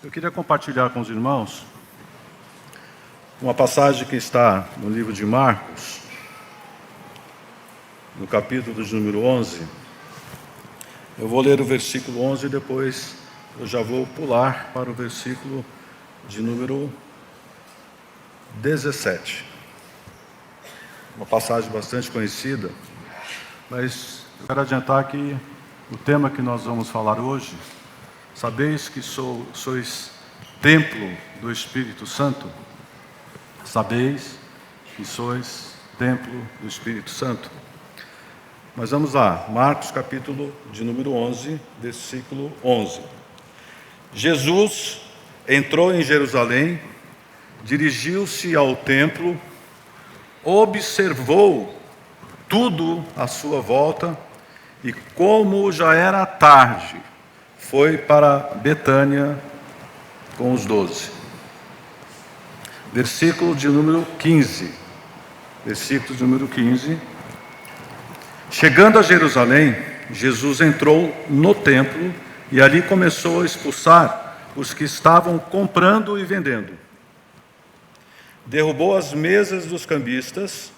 Eu queria compartilhar com os irmãos uma passagem que está no livro de Marcos, no capítulo de número 11. Eu vou ler o versículo 11 e depois eu já vou pular para o versículo de número 17. Uma passagem bastante conhecida, mas eu quero adiantar que o tema que nós vamos falar hoje: sabeis que sois templo do Espírito Santo? Sabeis que sois templo do Espírito Santo? Mas vamos lá, Marcos capítulo de número 11, versículo 11. Jesus entrou em Jerusalém, dirigiu-se ao templo, observou tudo à sua volta e, como já era tarde, foi para Betânia com os 12. Versículo de número 15. Versículo de número 15. Chegando a Jerusalém, Jesus entrou no templo e ali começou a expulsar os que estavam comprando e vendendo. Derrubou as mesas dos cambistas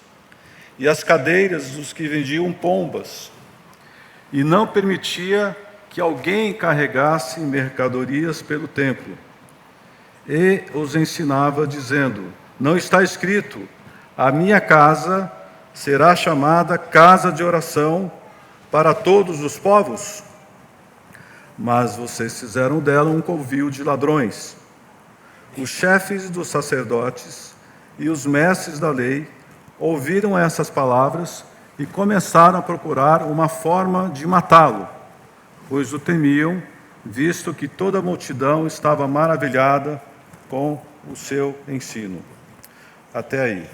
e as cadeiras dos que vendiam pombas, e não permitia que alguém carregasse mercadorias pelo templo. E os ensinava, dizendo: não está escrito, a minha casa será chamada casa de oração para todos os povos? Mas vocês fizeram dela um covil de ladrões. Os chefes dos sacerdotes e os mestres da lei ouviram essas palavras e começaram a procurar uma forma de matá-lo, pois o temiam, visto que toda a multidão estava maravilhada com o seu ensino. Até aí.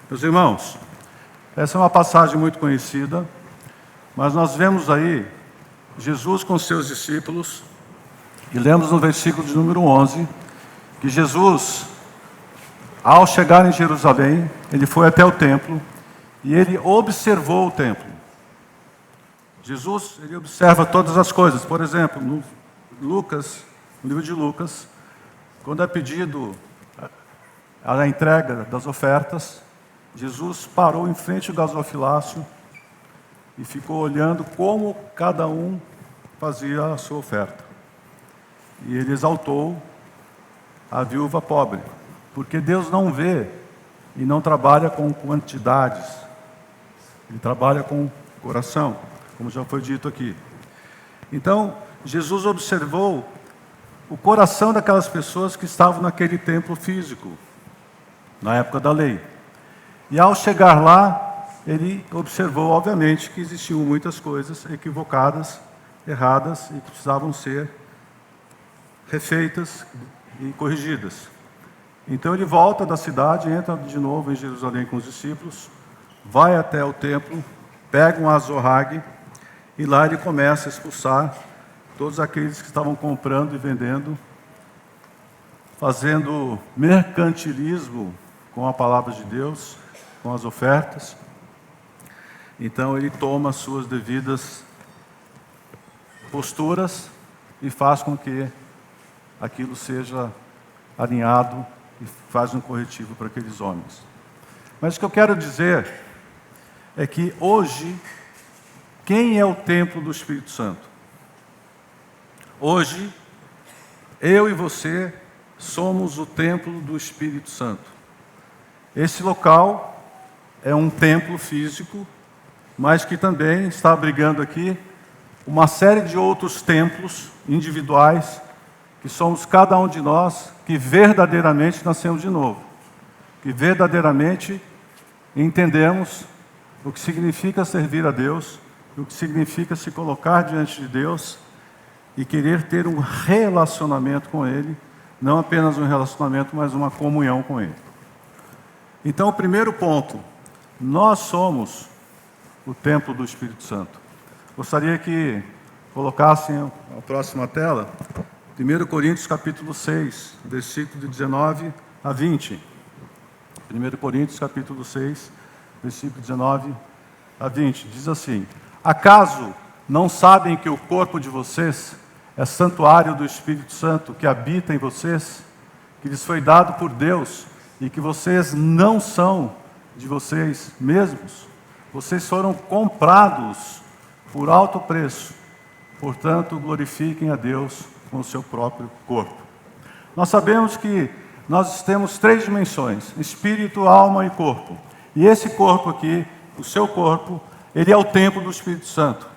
Meus irmãos, essa é uma passagem muito conhecida, mas nós vemos aí Jesus com seus discípulos, e lemos no versículo de número 11, que Jesus, ao chegar em Jerusalém, ele foi até o templo, e ele observou o templo. Jesus, ele observa todas as coisas. Por exemplo, no livro de Lucas, quando é pedido a entrega das ofertas, Jesus parou em frente ao gasofilácio e ficou olhando como cada um fazia a sua oferta. E ele exaltou a viúva pobre, porque Deus não vê e não trabalha com quantidades, ele trabalha com coração, como já foi dito aqui. Então, Jesus observou o coração daquelas pessoas que estavam naquele templo físico, na época da lei. E ao chegar lá, ele observou, obviamente, que existiam muitas coisas equivocadas, erradas, e que precisavam ser refeitas e corrigidas. Então ele volta da cidade, entra de novo em Jerusalém com os discípulos, vai até o templo, pega um azorrague, e lá ele começa a expulsar todos aqueles que estavam comprando e vendendo, fazendo mercantilismo com a palavra de Deus, com as ofertas. Então ele toma as suas devidas posturas e faz com que aquilo seja alinhado e faz um corretivo para aqueles homens. Mas o que eu quero dizer é que hoje, quem é o templo do Espírito Santo? Hoje, eu e você somos o templo do Espírito Santo. Esse local é um templo físico, mas que também está abrigando aqui uma série de outros templos individuais, que somos cada um de nós, que verdadeiramente nascemos de novo, que verdadeiramente entendemos o que significa servir a Deus, o que significa se colocar diante de Deus e querer ter um relacionamento com Ele, não apenas um relacionamento, mas uma comunhão com Ele. Então, o primeiro ponto: nós somos o templo do Espírito Santo. Gostaria que colocassem a próxima tela 1 Coríntios capítulo 6, versículo de 19 a 20. 1 Coríntios capítulo 6, versículo 19 a 20. Diz assim: acaso não sabem que o corpo de vocês é santuário do Espírito Santo que habita em vocês, que lhes foi dado por Deus, e que vocês não são de vocês mesmos? Vocês foram comprados por alto preço. Portanto, glorifiquem a Deus com o seu próprio corpo. Nós sabemos que nós temos 3 dimensões: espírito, alma e corpo. E esse corpo aqui, o seu corpo, ele é o templo do Espírito Santo.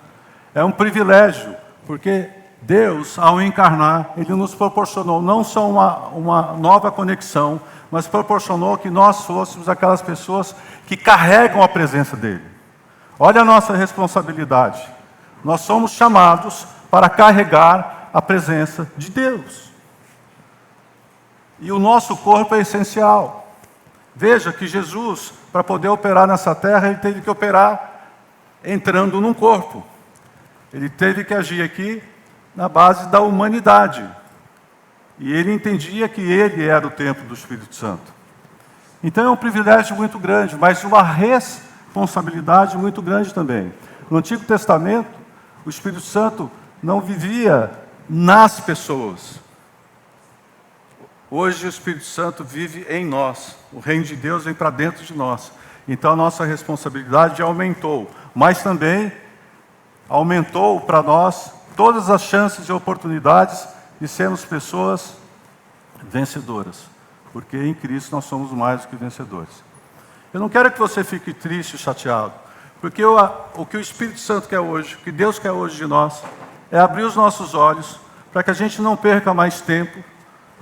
É um privilégio, porque Deus, ao encarnar, Ele nos proporcionou não só uma nova conexão, mas proporcionou que nós fôssemos aquelas pessoas que carregam a presença dEle. Olha a nossa responsabilidade. Nós somos chamados para carregar a presença de Deus. E o nosso corpo é essencial. Veja que Jesus, para poder operar nessa terra, Ele teve que operar entrando num corpo. Ele teve que agir aqui na base da humanidade. E Ele entendia que Ele era o templo do Espírito Santo. Então é um privilégio muito grande, mas uma responsabilidade muito grande também. No Antigo Testamento, o Espírito Santo não vivia nas pessoas. Hoje o Espírito Santo vive em nós. O reino de Deus vem para dentro de nós. Então a nossa responsabilidade aumentou. Mas também aumentou para nós todas as chances e oportunidades de sermos pessoas vencedoras. Porque em Cristo nós somos mais do que vencedores. Eu não quero que você fique triste e chateado. Porque o que o Espírito Santo quer hoje, o que Deus quer hoje de nós, é abrir os nossos olhos para que a gente não perca mais tempo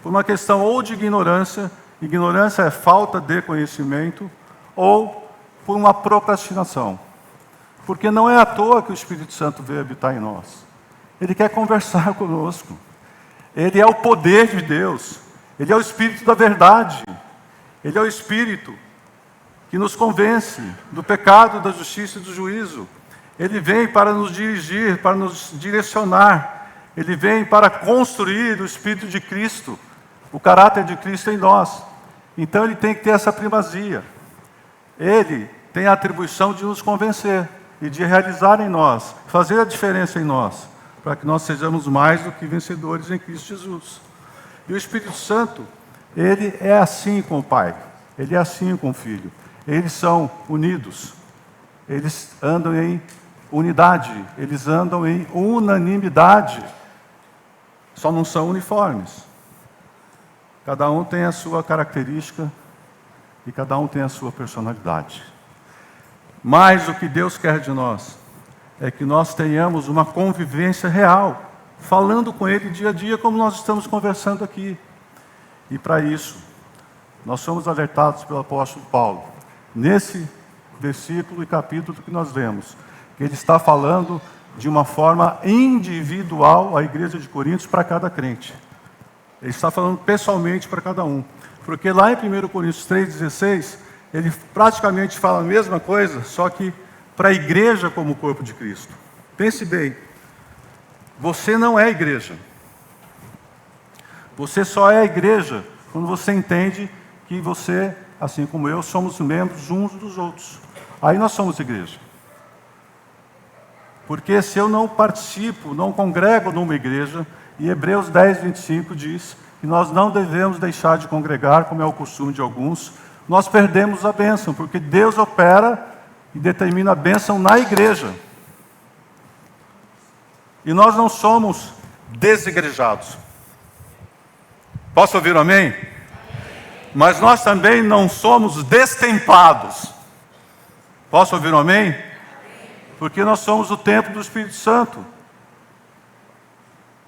por uma questão ou de ignorância é falta de conhecimento, ou por uma procrastinação. Porque não é à toa que o Espírito Santo veio habitar em nós. Ele quer conversar conosco. Ele é o poder de Deus. Ele é o Espírito da verdade. Ele é o Espírito que nos convence do pecado, da justiça e do juízo. Ele vem para nos dirigir, para nos direcionar. Ele vem para construir o Espírito de Cristo, o caráter de Cristo em nós. Então ele tem que ter essa primazia. Ele tem a atribuição de nos convencer e de realizar em nós, fazer a diferença em nós, para que nós sejamos mais do que vencedores em Cristo Jesus. E o Espírito Santo, ele é assim com o Pai, ele é assim com o Filho. Eles são unidos, eles andam em unidade, eles andam em unanimidade, só não são uniformes. Cada um tem a sua característica e cada um tem a sua personalidade. Mas o que Deus quer de nós é que nós tenhamos uma convivência real, falando com Ele dia a dia, como nós estamos conversando aqui. E para isso, nós somos alertados pelo apóstolo Paulo, nesse versículo e capítulo que nós lemos, que ele está falando de uma forma individual à igreja de Coríntios para cada crente. Ele está falando pessoalmente para cada um. Porque lá em 1 Coríntios 3,16, ele praticamente fala a mesma coisa, só que para a igreja como o corpo de Cristo. Pense bem, você não é igreja. Você só é igreja quando você entende que você, assim como eu, somos membros uns dos outros. Aí nós somos igreja. Porque se eu não participo, não congrego numa igreja, e Hebreus 10, 25 diz que nós não devemos deixar de congregar, como é o costume de alguns, nós perdemos a bênção, porque Deus opera e determina a bênção na igreja. E nós não somos desigrejados. Posso ouvir um amém? Mas nós também não somos destemplados. Posso ouvir um amém? Porque nós somos o templo do Espírito Santo.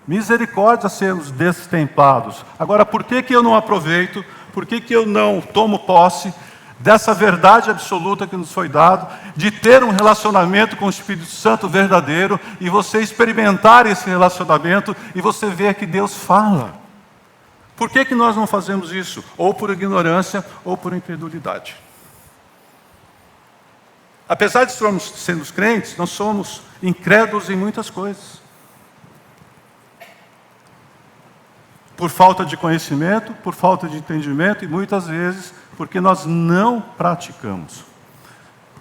Misericórdia sermos destemplados. Agora, por que eu não aproveito? Por que eu não tomo posse dessa verdade absoluta que nos foi dado, de ter um relacionamento com o Espírito Santo verdadeiro, e você experimentar esse relacionamento, e você ver que Deus fala? Por que nós não fazemos isso? Ou por ignorância, ou por incredulidade. Apesar de sermos crentes, nós somos incrédulos em muitas coisas. por falta de conhecimento, por falta de entendimento e muitas vezes porque nós não praticamos.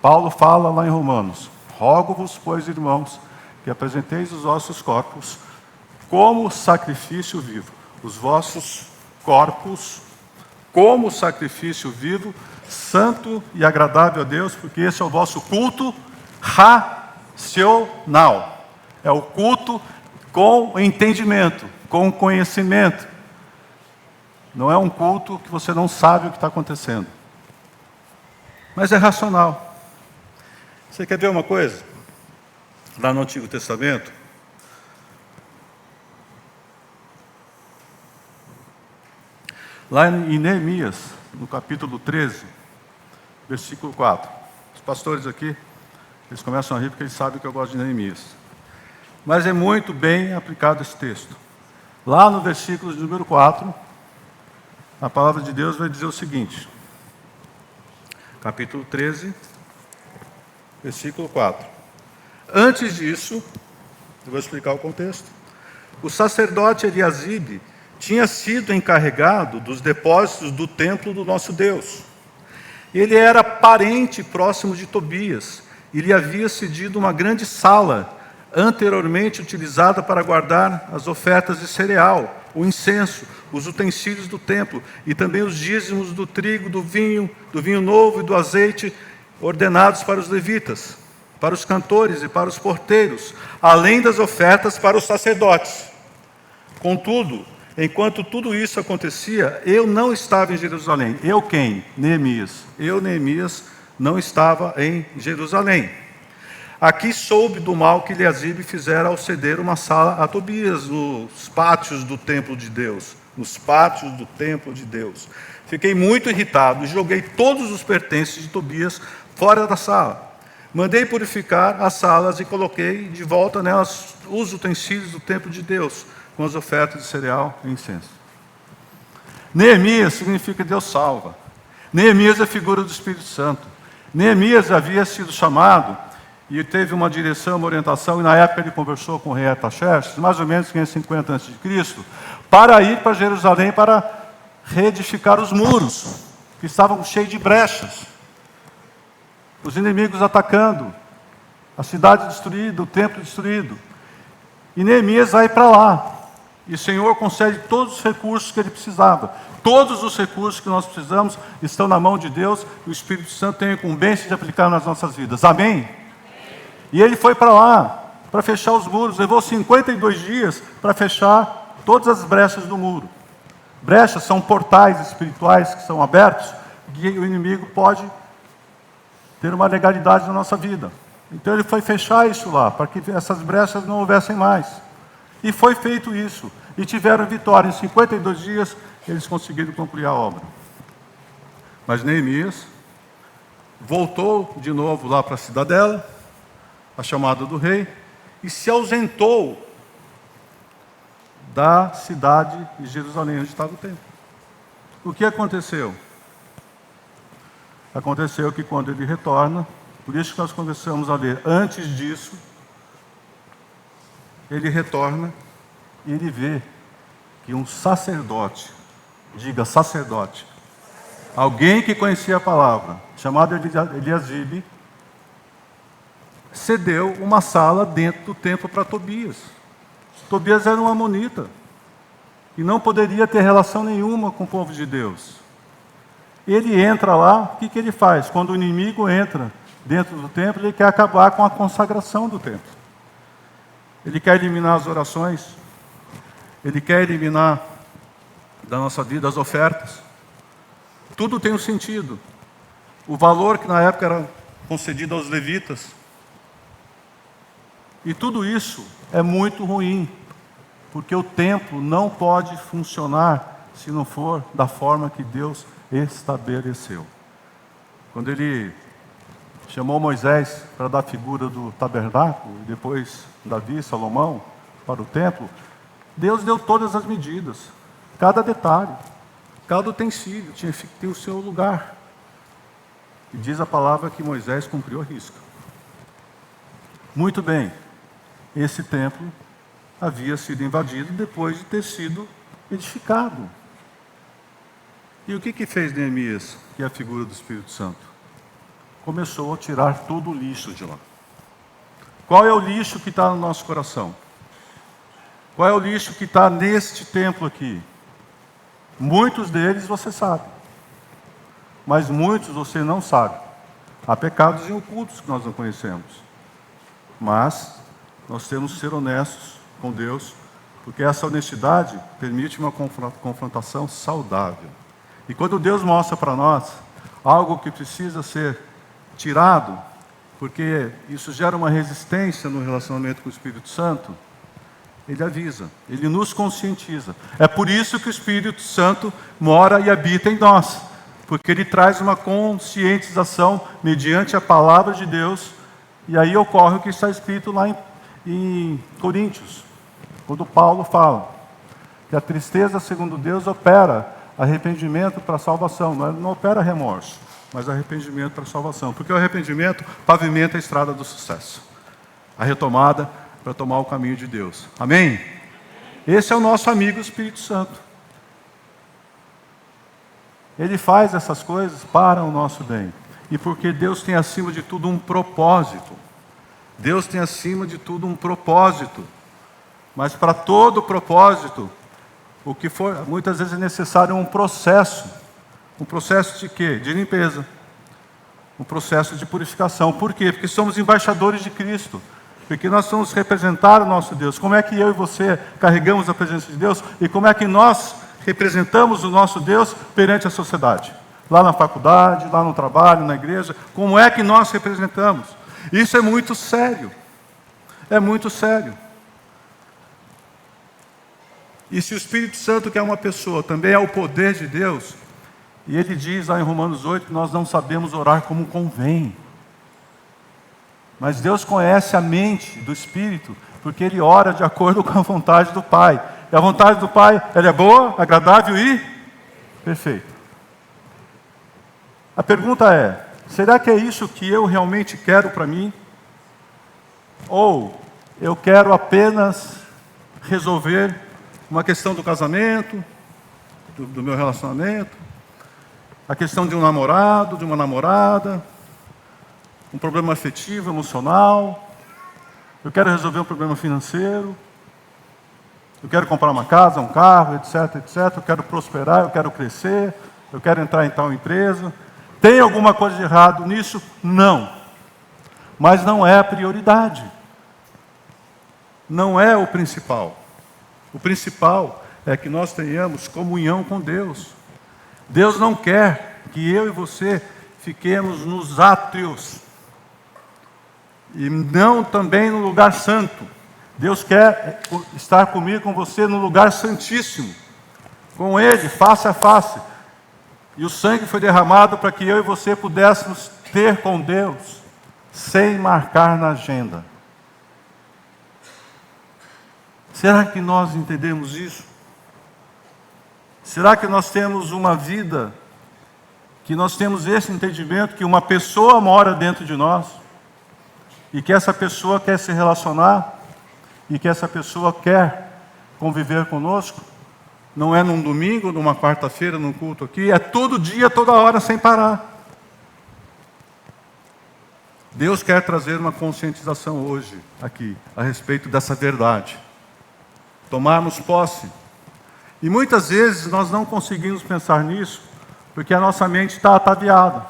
Paulo fala lá em Romanos: rogo-vos, pois, irmãos, que apresenteis os vossos corpos como sacrifício vivo. Os vossos corpos como sacrifício vivo, santo e agradável a Deus, porque esse é o vosso culto racional. É o culto com entendimento, com conhecimento. Não é um culto que você não sabe o que está acontecendo. Mas é racional. Você quer ver uma coisa? Lá no Antigo Testamento, lá em Neemias, no capítulo 13, versículo 4. Os pastores aqui, eles começam a rir porque eles sabem que eu gosto de Neemias. Mas é muito bem aplicado esse texto. Lá no versículo de número 4, a palavra de Deus vai dizer o seguinte. Capítulo 13, versículo 4. Antes disso, eu vou explicar o contexto. O sacerdote Eliasibe tinha sido encarregado dos depósitos do templo do nosso Deus. Ele era parente próximo de Tobias e lhe havia cedido uma grande sala, anteriormente utilizada para guardar as ofertas de cereal, o incenso, os utensílios do templo e também os dízimos do trigo, do vinho novo e do azeite, ordenados para os levitas, para os cantores e para os porteiros, além das ofertas para os sacerdotes. Contudo, enquanto tudo isso acontecia, eu não estava em Jerusalém. Eu quem? Neemias. Eu, Neemias, não estava em Jerusalém. Aqui soube do mal que Eliasibe fizera ao ceder uma sala a Tobias nos pátios do templo de Deus. Nos pátios do templo de Deus. Fiquei muito irritado e joguei todos os pertences de Tobias fora da sala. Mandei purificar as salas e coloquei de volta nelas os utensílios do templo de Deus, com as ofertas de cereal e incenso. Neemias significa Deus salva. Neemias é a figura do Espírito Santo. Neemias havia sido chamado e teve uma direção, uma orientação, e na época ele conversou com o rei Artaxerxes, mais ou menos 550 a.C., para ir para Jerusalém para reedificar os muros, que estavam cheios de brechas. Os inimigos atacando, a cidade destruída, o templo destruído. E Neemias vai para lá. E o Senhor concede todos os recursos que ele precisava. Todos os recursos que nós precisamos estão na mão de Deus. E o Espírito Santo tem a incumbência de aplicar nas nossas vidas. Amém? E ele foi para lá, para fechar os muros. Levou 52 dias para fechar todas as brechas do muro. Brechas são portais espirituais que são abertos, que o inimigo pode ter uma legalidade na nossa vida. Então ele foi fechar isso lá, para que essas brechas não houvessem mais. E foi feito isso. E tiveram vitória. Em 52 dias, eles conseguiram concluir a obra. Mas Neemias voltou de novo lá para a cidadela, a chamada do rei, e se ausentou da cidade de Jerusalém, onde estava o templo. O que aconteceu? Aconteceu que quando ele retorna, por isso que nós começamos a ler, antes disso, ele retorna e ele vê que um sacerdote, diga sacerdote, alguém que conhecia a palavra, chamado Eliasibe, cedeu uma sala dentro do templo para Tobias. Tobias era um amonita e não poderia ter relação nenhuma com o povo de Deus. Ele entra lá, o que ele faz? Quando o inimigo entra dentro do templo, ele quer acabar com a consagração do templo. Ele quer eliminar as orações, ele quer eliminar da nossa vida as ofertas. Tudo tem um sentido. O valor que na época era concedido aos levitas. E tudo isso é muito ruim, porque o templo não pode funcionar se não for da forma que Deus estabeleceu. Quando ele chamou Moisés para dar a figura do tabernáculo, e depois Davi, Salomão, para o templo, Deus deu todas as medidas, cada detalhe, cada utensílio tinha que ter o seu lugar. E diz a palavra que Moisés cumpriu a risca. Muito bem, esse templo havia sido invadido depois de ter sido edificado. E o que fez Neemias, que é a figura do Espírito Santo? Começou a tirar todo o lixo de lá. Qual é o lixo que está no nosso coração? Qual é o lixo que está neste templo aqui? Muitos deles você sabe, mas muitos você não sabe. Há pecados ocultos que nós não conhecemos, mas nós temos que ser honestos com Deus, porque essa honestidade permite uma confrontação saudável. E quando Deus mostra para nós algo que precisa ser tirado, porque isso gera uma resistência no relacionamento com o Espírito Santo, Ele avisa, Ele nos conscientiza. É por isso que o Espírito Santo mora e habita em nós, porque Ele traz uma conscientização mediante a palavra de Deus, e aí ocorre o que está escrito lá em Coríntios, quando Paulo fala que a tristeza, segundo Deus, opera arrependimento para a salvação. Não opera remorso, mas arrependimento para a salvação, porque o arrependimento pavimenta a estrada do sucesso, a retomada para tomar o caminho de Deus. Amém? Esse é o nosso amigo Espírito Santo. Ele faz essas coisas para o nosso bem. E porque Deus tem acima de tudo um propósito. Deus tem acima de tudo um propósito. Mas para todo propósito, o que for, muitas vezes é necessário um processo. Um processo de quê? De limpeza. Um processo de purificação. Por quê? Porque somos embaixadores de Cristo. Porque nós vamos representar o nosso Deus. Como é que eu e você carregamos a presença de Deus? E como é que nós representamos o nosso Deus perante a sociedade? Lá na faculdade, lá no trabalho, na igreja. Como é que nós representamos? Isso é muito sério. É muito sério. E se o Espírito Santo, que é uma pessoa, também é o poder de Deus, e ele diz lá em Romanos 8 que nós não sabemos orar como convém. Mas Deus conhece a mente do Espírito, porque Ele ora de acordo com a vontade do Pai. E a vontade do Pai, ela é boa, agradável e perfeita. A pergunta é, será que é isso que eu realmente quero para mim? Ou eu quero apenas resolver uma questão do casamento, do meu relacionamento, a questão de um namorado, de uma namorada, um problema afetivo, emocional, eu quero resolver um problema financeiro, eu quero comprar uma casa, um carro, etc, etc, eu quero prosperar, eu quero crescer, eu quero entrar em tal empresa. Tem alguma coisa de errado nisso? Não. Mas não é a prioridade. Não é o principal. O principal é que nós tenhamos comunhão com Deus. Deus não quer que eu e você fiquemos nos átrios e não também no lugar santo. Deus quer estar comigo, com você, no lugar santíssimo, com Ele, face a face. E o sangue foi derramado para que eu e você pudéssemos ter com Deus, sem marcar na agenda. Será que nós entendemos isso? Será que nós temos uma vida, que nós temos esse entendimento, que uma pessoa mora dentro de nós, e que essa pessoa quer se relacionar, e que essa pessoa quer conviver conosco? Não é num domingo, numa quarta-feira, num culto aqui, é todo dia, toda hora, sem parar. Deus quer trazer uma conscientização hoje, aqui, a respeito dessa verdade. Tomarmos posse. E muitas vezes nós não conseguimos pensar nisso, porque a nossa mente está ataviada.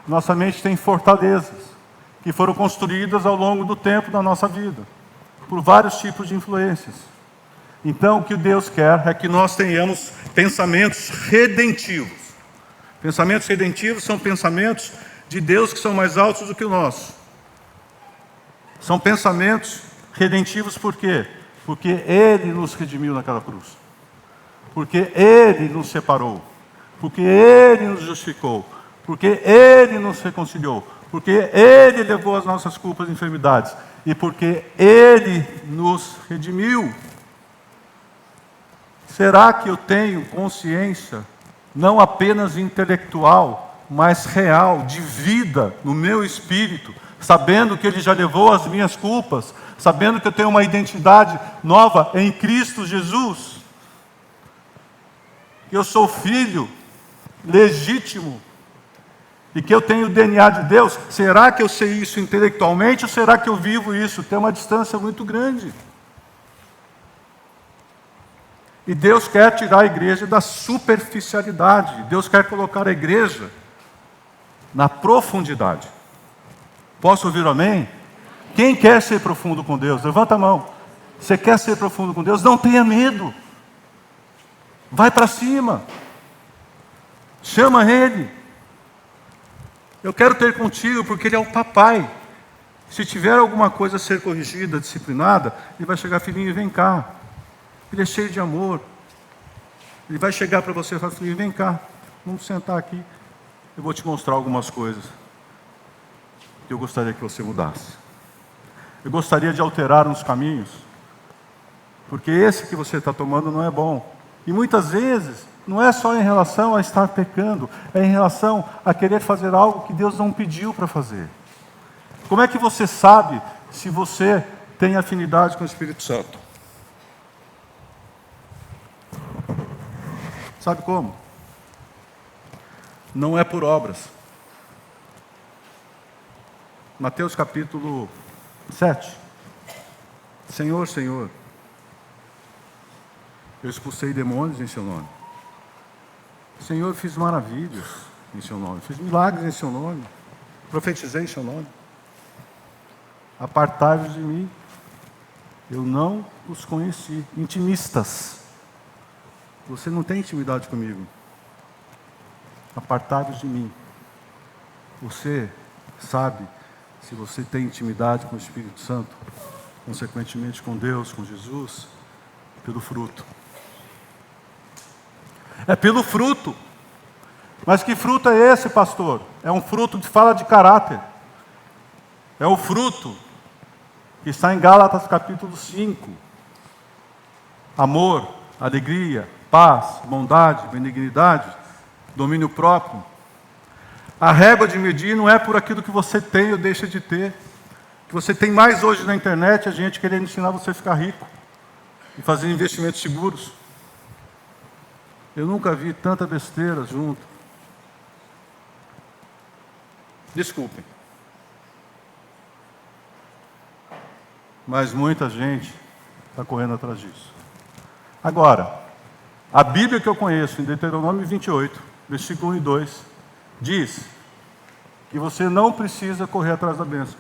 Nossa mente tem fortalezas, que foram construídas ao longo do tempo da nossa vida, por vários tipos de influências. Então, o que Deus quer é que nós tenhamos pensamentos redentivos. Pensamentos redentivos são pensamentos de Deus que são mais altos do que o nosso. São pensamentos redentivos por quê? Porque Ele nos redimiu naquela cruz. Porque Ele nos separou. Porque Ele nos justificou. Porque Ele nos reconciliou. Porque Ele levou as nossas culpas e enfermidades. E porque Ele nos redimiu. Será que eu tenho consciência, não apenas intelectual, mas real, de vida no meu espírito, sabendo que Ele já levou as minhas culpas, sabendo que eu tenho uma identidade nova em Cristo Jesus? que eu sou filho legítimo e que eu tenho o DNA de Deus, será que eu sei isso intelectualmente ou será que eu vivo isso? Tem uma distância muito grande. E Deus quer tirar a igreja da superficialidade. Deus quer colocar a igreja na profundidade. Posso ouvir um amém? Quem quer ser profundo com Deus? Levanta a mão. Você quer ser profundo com Deus? Não tenha medo. Vai para cima. Chama Ele. Eu quero ter contigo porque Ele é o papai. Se tiver alguma coisa a ser corrigida, disciplinada, Ele vai chegar, filhinho, vem cá. Ele é cheio de amor. Ele vai chegar para você e falar, filhinho, vem cá. Vamos sentar aqui. Eu vou te mostrar algumas coisas que eu gostaria que você mudasse. Eu gostaria de alterar uns caminhos, porque esse que você está tomando não é bom. E muitas vezes, não é só em relação a estar pecando, é em relação a querer fazer algo que Deus não pediu para fazer. Como é que você sabe se você tem afinidade com o Espírito Santo? Sabe como? Não é por obras. Mateus capítulo 7. Senhor, Senhor, eu expulsei demônios em seu nome. Senhor, fiz maravilhas em seu nome. Fiz milagres em seu nome. Profetizei em seu nome. Apartai-vos de mim. Eu não os conheci. Intimistas. Você não tem intimidade comigo. Apartai-vos de mim. Você sabe se você tem intimidade com o Espírito Santo, consequentemente com Deus, com Jesus, pelo fruto. É pelo fruto. Mas que fruto é esse, pastor? É um fruto que fala de caráter. É o fruto que está em Gálatas capítulo 5. Amor, alegria, paz, bondade, benignidade, domínio próprio. A régua de medir não é por aquilo que você tem ou deixa de ter. O que você tem mais hoje na internet é a gente querendo ensinar você a ficar rico e fazer investimentos seguros. Eu nunca vi tanta besteira junto. Desculpem. Mas muita gente está correndo atrás disso. Agora, a Bíblia que eu conheço, em Deuteronômio 28, versículo 1 e 2, diz que você não precisa correr atrás da bênção.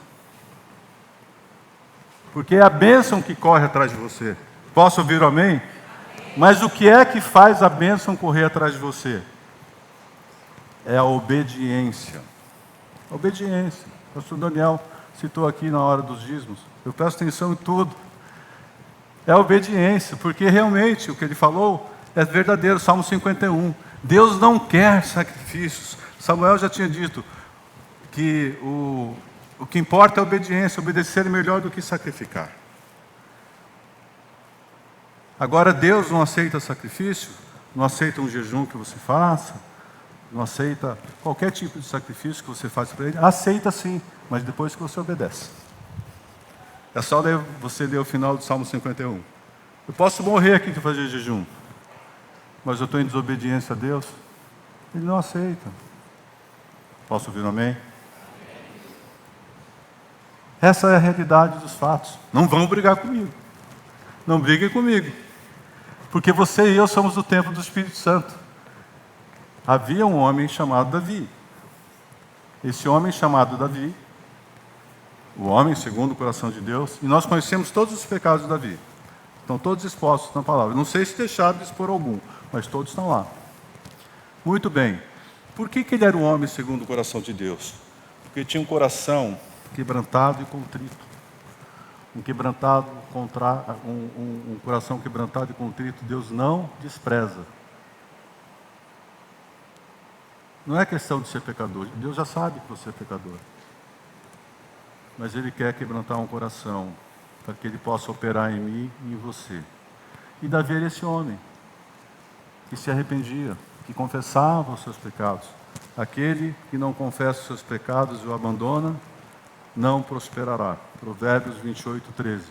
Porque é a bênção que corre atrás de você. Posso ouvir o amém? Mas o que é que faz a bênção correr atrás de você? É a obediência. A obediência. O pastor Daniel citou aqui na hora dos dízimos. Eu presto atenção em tudo. É a obediência, porque realmente o que ele falou é verdadeiro. Salmo 51. Deus não quer sacrifícios. Samuel já tinha dito que o que importa é a obediência. Obedecer é melhor do que sacrificar. Agora, Deus não aceita sacrifício, não aceita um jejum que você faça, não aceita qualquer tipo de sacrifício que você faça para Ele. Aceita sim, mas depois que você obedece. É só você ler o final do Salmo 51. Eu posso morrer aqui de fazer jejum, mas eu estou em desobediência a Deus. Ele não aceita. Posso ouvir um amém? Essa é a realidade dos fatos. Não vão brigar comigo. Não briguem comigo. Porque você e eu somos do templo do Espírito Santo. Havia um homem chamado Davi. Esse homem chamado Davi, o homem segundo o coração de Deus, e nós conhecemos todos os pecados de Davi. Estão todos expostos na palavra. Não sei se deixaram de expor algum, mas todos estão lá. Muito bem. Por que ele era um homem segundo o coração de Deus? Porque tinha um coração quebrantado e contrito. Um coração quebrantado e contrito, Deus não despreza. Não é questão de ser pecador. Deus já sabe que você é pecador. Mas Ele quer quebrantar um coração, para que Ele possa operar em mim e em você. E Davi era esse homem, que se arrependia, que confessava os seus pecados. Aquele que não confessa os seus pecados e o abandona, não prosperará. Provérbios 28, 13.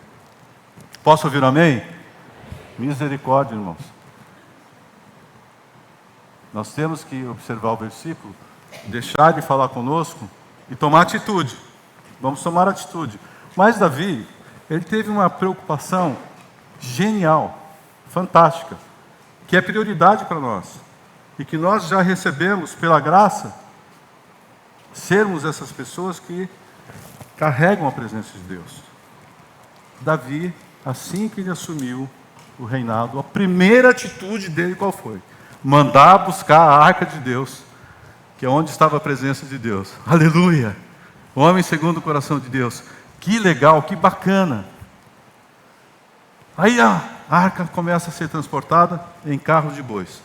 Posso ouvir um amém? Misericórdia, irmãos. Nós temos que observar o versículo, deixar de falar conosco e tomar atitude. Vamos tomar atitude. Mas Davi, ele teve uma preocupação genial, fantástica, que é prioridade para nós. E que nós já recebemos pela graça, sermos essas pessoas que carregam a presença de Deus. Davi, assim que ele assumiu o reinado, a primeira atitude dele qual foi? Mandar buscar a arca de Deus, que é onde estava a presença de Deus. Aleluia! Homem segundo o coração de Deus. Que legal, que bacana. Aí a arca começa a ser transportada em carros de bois.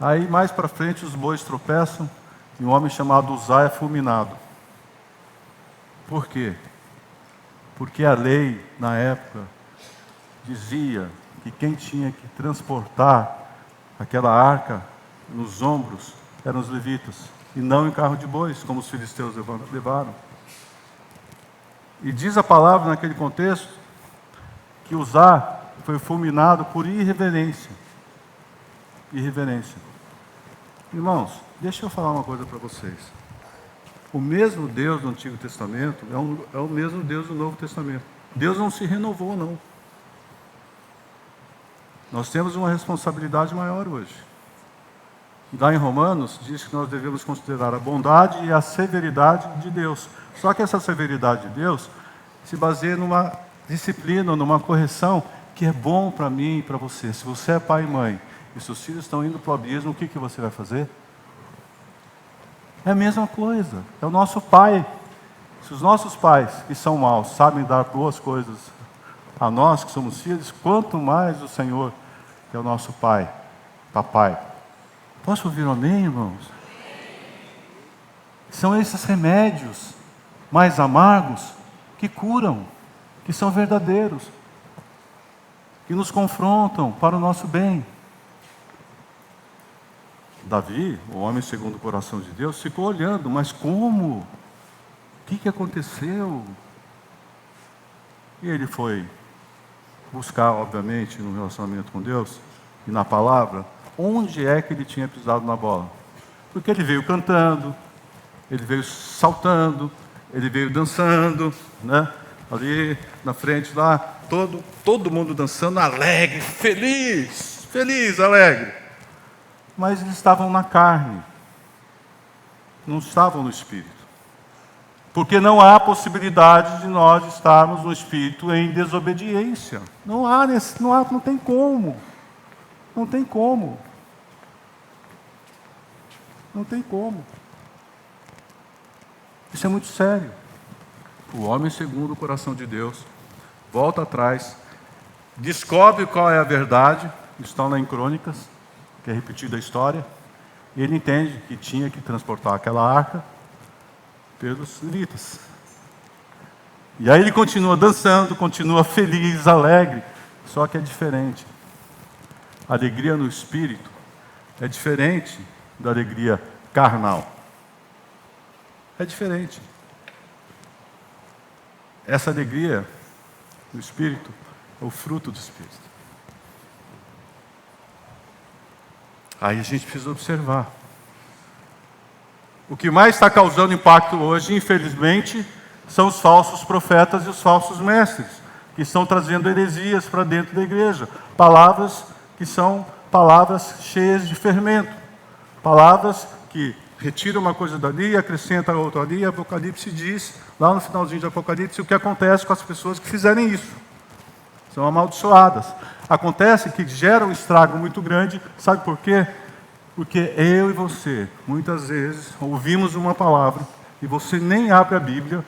Aí mais para frente os bois tropeçam e um homem chamado Uzá é fulminado. Por quê? Porque a lei, na época, dizia que quem tinha que transportar aquela arca nos ombros eram os levitas, e não em carro de bois, como os filisteus levaram. E diz a palavra naquele contexto que Uzá foi fulminado por irreverência. Irreverência. Irmãos, deixa eu falar uma coisa para vocês. O mesmo Deus do Antigo Testamento é o mesmo Deus do Novo Testamento. Deus não se renovou, não. Nós temos uma responsabilidade maior hoje. Lá em Romanos, diz que nós devemos considerar a bondade e a severidade de Deus. Só que essa severidade de Deus se baseia numa disciplina, numa correção que é bom para mim e para você. Se você é pai e mãe e seus filhos estão indo para o abismo, o que você vai fazer? É a mesma coisa, é o nosso pai. Se os nossos pais, que são maus, sabem dar boas coisas a nós, que somos filhos, quanto mais o Senhor, que é o nosso pai, papai. Posso ouvir um amém, irmãos? São esses remédios mais amargos que curam, que são verdadeiros, que nos confrontam para o nosso bem. Davi, o homem segundo o coração de Deus, ficou olhando, mas como? O que aconteceu? E ele foi buscar, obviamente, no relacionamento com Deus e na palavra, onde é que ele tinha pisado na bola. Porque ele veio cantando, ele veio saltando, ele veio dançando, né? Ali na frente, lá, todo mundo dançando, alegre, feliz, alegre. Mas eles estavam na carne, não estavam no Espírito. Porque não há possibilidade de nós estarmos no Espírito em desobediência. Não tem como. Não tem como. Não tem como. Isso é muito sério. O homem segundo o coração de Deus volta atrás, descobre qual é a verdade, estão lá em Crônicas, que é repetida a história, e ele entende que tinha que transportar aquela arca pelos levitas. E aí ele continua dançando, continua feliz, alegre, só que é diferente. A alegria no Espírito é diferente da alegria carnal. É diferente. Essa alegria no Espírito é o fruto do Espírito. Aí a gente precisa observar. O que mais está causando impacto hoje, infelizmente, são os falsos profetas e os falsos mestres, que estão trazendo heresias para dentro da igreja. Palavras que são palavras cheias de fermento. Palavras que retiram uma coisa dali e acrescentam outra ali. Apocalipse diz, lá no finalzinho de Apocalipse, o que acontece com as pessoas que fizerem isso. São amaldiçoadas. Acontece que gera um estrago muito grande. Sabe por quê? Porque eu e você, muitas vezes, ouvimos uma palavra e você nem abre a Bíblia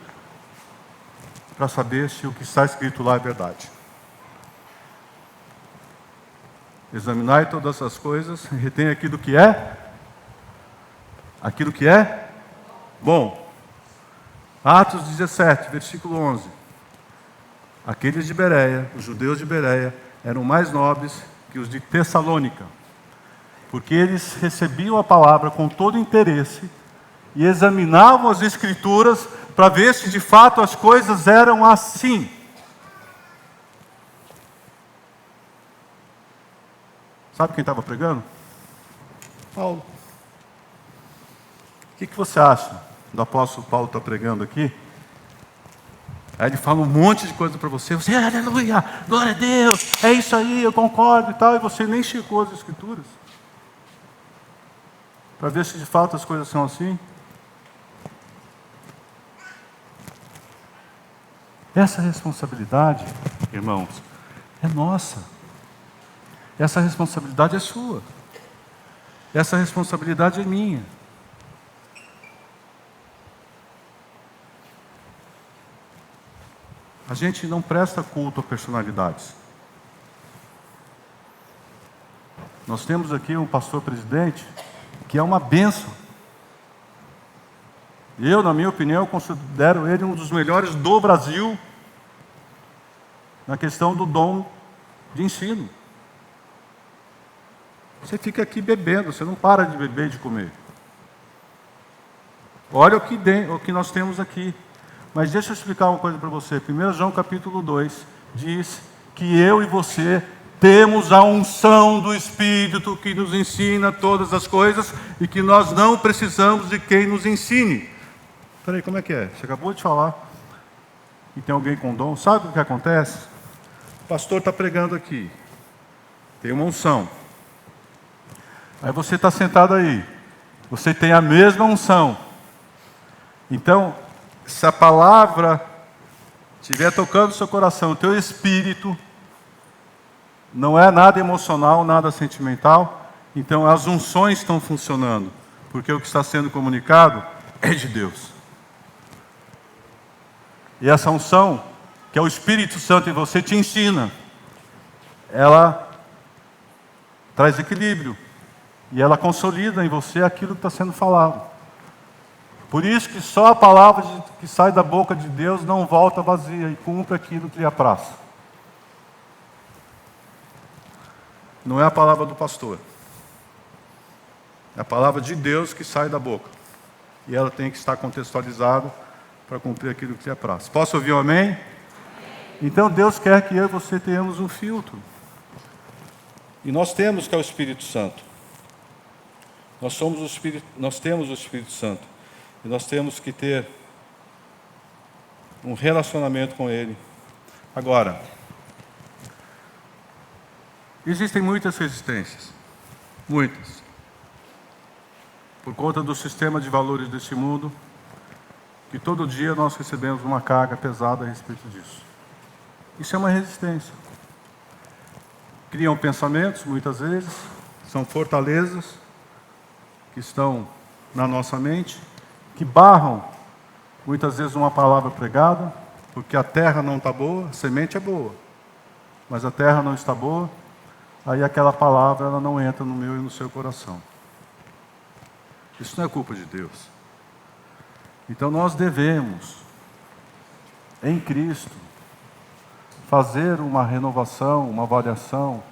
para saber se o que está escrito lá é verdade. Examinai todas essas coisas, retém aquilo que é bom. Atos 17, versículo 11. Aqueles de Bereia, os judeus de Bereia, eram mais nobres que os de Tessalônica, porque eles recebiam a palavra com todo interesse e examinavam as Escrituras para ver se de fato as coisas eram assim. Sabe quem estava pregando? Paulo. O que você acha do apóstolo Paulo estar pregando aqui? Aí ele fala um monte de coisa para você. Você, aleluia, glória a Deus, é isso aí, eu concordo e tal. E você nem checou as escrituras. Para ver se de fato as coisas são assim. Essa responsabilidade, irmãos, é nossa. Essa responsabilidade é sua. Essa responsabilidade é minha. A gente não presta culto a personalidades. Nós temos aqui um pastor presidente que é uma bênção. Eu, na minha opinião, considero ele um dos melhores do Brasil na questão do dom de ensino. Você fica aqui bebendo, você não para de beber e de comer. Olha o que nós temos aqui. Mas deixa eu explicar uma coisa para você. 1 João capítulo 2 diz que eu e você temos a unção do Espírito que nos ensina todas as coisas e que nós não precisamos de quem nos ensine. Espera aí, como é que é? Você acabou de falar que tem alguém com dom. Sabe o que acontece? O pastor está pregando aqui. Tem uma unção. Aí você está sentado aí. Você tem a mesma unção. Então, se a palavra estiver tocando o seu coração, o teu espírito, não é nada emocional, nada sentimental, então as unções estão funcionando, porque o que está sendo comunicado é de Deus. E essa unção, que é o Espírito Santo em você, te ensina. Ela traz equilíbrio. E ela consolida em você aquilo que está sendo falado. Por isso que só a palavra que sai da boca de Deus não volta vazia e cumpre aquilo que lhe apraz. Não é a palavra do pastor. É a palavra de Deus que sai da boca. E ela tem que estar contextualizada para cumprir aquilo que lhe apraz. Posso ouvir um amém? Então Deus quer que eu e você tenhamos um filtro. E nós temos, que é o Espírito Santo. Nós temos o Espírito Santo. E nós temos que ter um relacionamento com Ele. Agora, existem muitas resistências. Muitas. Por conta do sistema de valores deste mundo, que todo dia nós recebemos uma carga pesada a respeito disso. Isso é uma resistência. Criam pensamentos, muitas vezes, são fortalezas que estão na nossa mente, que barram, muitas vezes, uma palavra pregada, porque a terra não está boa, a semente é boa, mas a terra não está boa, aí aquela palavra ela não entra no meu e no seu coração. Isso não é culpa de Deus. Então nós devemos, em Cristo, fazer uma renovação, uma avaliação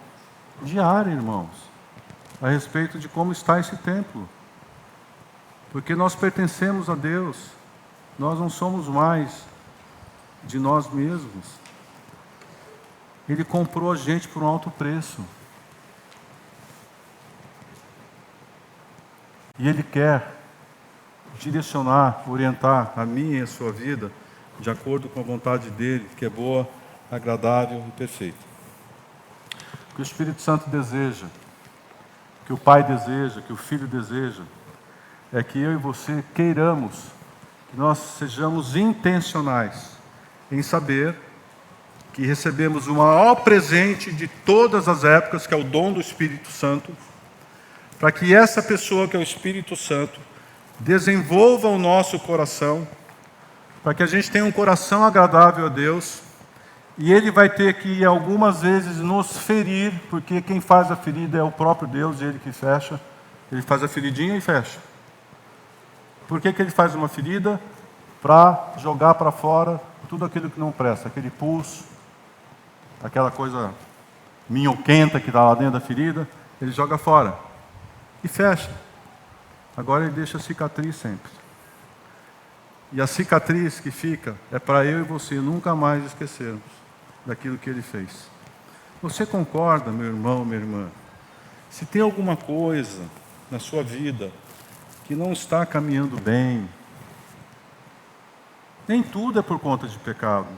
diária, irmãos, a respeito de como está esse templo. Porque nós pertencemos a Deus, nós não somos mais de nós mesmos. Ele comprou a gente por um alto preço. E Ele quer direcionar, orientar a minha e a sua vida de acordo com a vontade dEle, que é boa, agradável e perfeita. O que o Espírito Santo deseja, que o Pai deseja, que o Filho deseja, é que eu e você queiramos, que nós sejamos intencionais em saber que recebemos o maior presente de todas as épocas, que é o dom do Espírito Santo, para que essa pessoa, que é o Espírito Santo, desenvolva o nosso coração, para que a gente tenha um coração agradável a Deus, e Ele vai ter que, algumas vezes, nos ferir, porque quem faz a ferida é o próprio Deus, Ele que fecha. Ele faz a feridinha e fecha. Por que Ele faz uma ferida? Para jogar para fora tudo aquilo que não presta, aquele pulso, aquela coisa minhoquenta que está lá dentro da ferida, Ele joga fora e fecha. Agora Ele deixa a cicatriz sempre. E a cicatriz que fica é para eu e você nunca mais esquecermos daquilo que Ele fez. Você concorda, meu irmão, minha irmã, Se tem alguma coisa na sua vida que não está caminhando bem, nem tudo é por conta de pecado,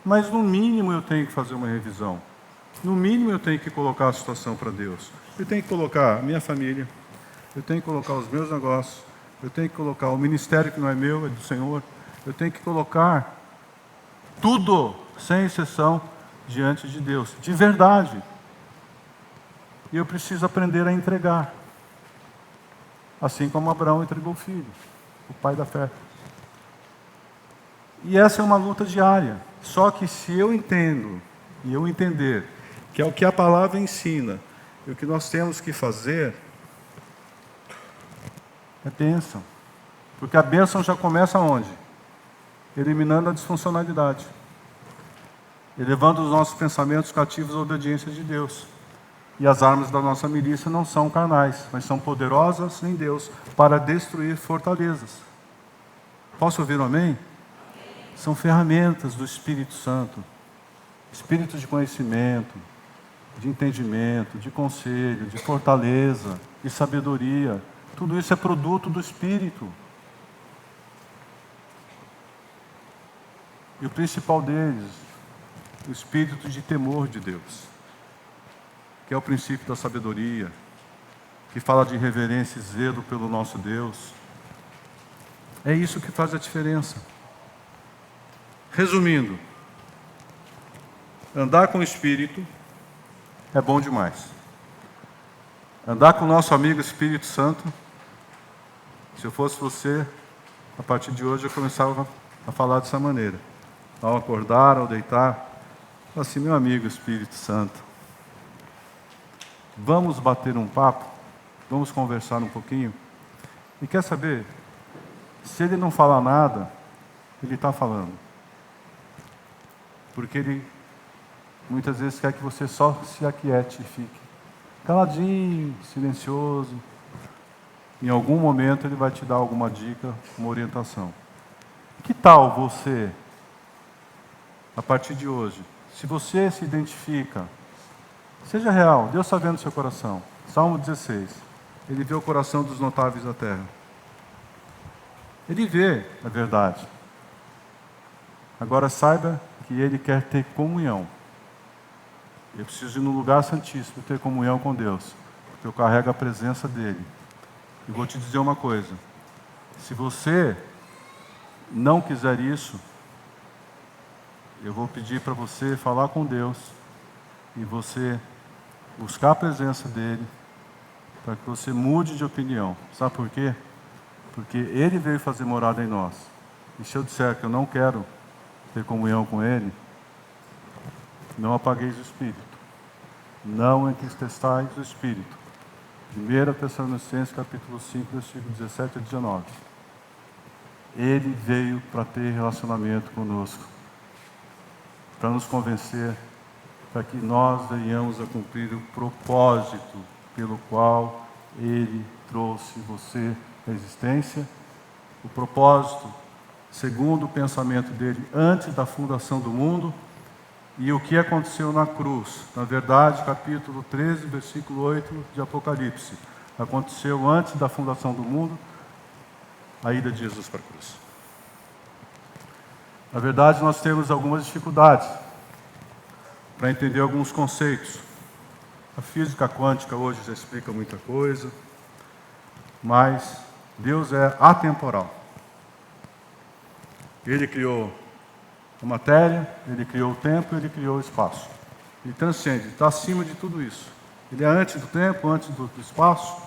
mas no mínimo eu tenho que fazer uma revisão. No mínimo eu tenho que colocar a situação para Deus. Eu tenho que colocar a minha família, eu tenho que colocar os meus negócios, eu tenho que colocar o ministério que não é meu, é do Senhor. Eu tenho que colocar tudo, sem exceção, diante de Deus, de verdade. E eu preciso aprender a entregar. Assim como Abraão entregou o filho, o pai da fé. E essa é uma luta diária. Só que se eu entendo, e eu entender, que é o que a palavra ensina, e o que nós temos que fazer, é bênção. Porque a bênção já começa onde? Eliminando a disfuncionalidade. Elevando os nossos pensamentos cativos à obediência de Deus. E as armas da nossa milícia não são carnais, mas são poderosas em Deus para destruir fortalezas. Posso ouvir um amém? São ferramentas do Espírito Santo. Espírito de conhecimento, de entendimento, de conselho, de fortaleza, de sabedoria. Tudo isso é produto do Espírito. E o principal deles, o espírito de temor de Deus, que é o princípio da sabedoria, que fala de reverência e zelo pelo nosso Deus. É isso que faz a diferença. Resumindo, andar com o Espírito é bom demais. Andar com o nosso amigo Espírito Santo, se eu fosse você, a partir de hoje eu começava a falar dessa maneira. Ao acordar, ao deitar, assim, meu amigo Espírito Santo, vamos bater um papo, vamos conversar um pouquinho. E quer saber? Se ele não falar nada, ele está falando. Porque ele muitas vezes quer que você só se aquiete e fique caladinho, silencioso. Em algum momento ele vai te dar alguma dica, uma orientação. Que tal você, a partir de hoje, se você se identifica, seja real, Deus está vendo o seu coração. Salmo 16, Ele vê o coração dos notáveis da terra. Ele vê a verdade. Agora saiba que Ele quer ter comunhão. Eu preciso ir no lugar santíssimo ter comunhão com Deus, porque eu carrego a presença dEle. E vou te dizer uma coisa, se você não quiser isso, eu vou pedir para você falar com Deus e você buscar a presença dEle para que você mude de opinião. Sabe por quê? Porque Ele veio fazer morada em nós. E se eu disser que eu não quero ter comunhão com Ele, não apagueis o Espírito. Não entristeçais o Espírito. 1 Tessalonicenses capítulo 5, versículo 17 a 19. Ele veio para ter relacionamento conosco, para nos convencer, para que nós venhamos a cumprir o propósito pelo qual Ele trouxe você à existência. O propósito, segundo o pensamento dele, antes da fundação do mundo, e o que aconteceu na cruz. Na verdade, capítulo 13, versículo 8 de Apocalipse. Aconteceu antes da fundação do mundo, a ida de Jesus para a cruz. Na verdade, nós temos algumas dificuldades para entender alguns conceitos. A física quântica hoje já explica muita coisa, mas Deus é atemporal. Ele criou a matéria, Ele criou o tempo, Ele criou o espaço. Ele transcende, está acima de tudo isso. Ele é antes do tempo, antes do espaço,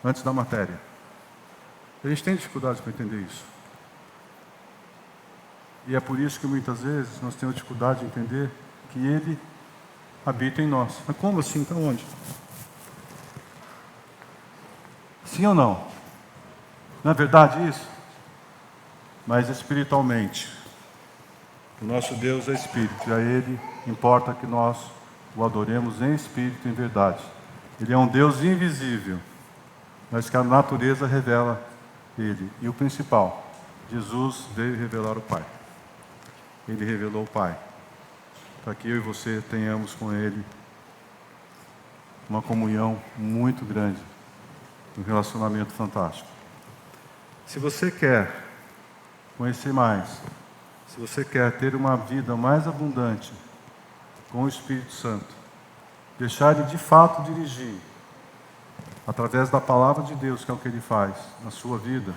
antes da matéria. A gente tem dificuldade para entender isso. E é por isso que muitas vezes nós temos dificuldade de entender que Ele habita em nós. Mas como assim? Então onde? Sim ou não? Não é verdade isso? Mas espiritualmente, o nosso Deus é Espírito, e a Ele importa que nós o adoremos em Espírito e em verdade. Ele é um Deus invisível, mas que a natureza revela Ele. E o principal, Jesus veio revelar o Pai. Ele revelou o Pai, para que eu e você tenhamos com Ele uma comunhão muito grande, um relacionamento fantástico. Se você quer conhecer mais, se você quer ter uma vida mais abundante com o Espírito Santo, deixar ele de fato dirigir, através da palavra de Deus, que é o que ele faz na sua vida,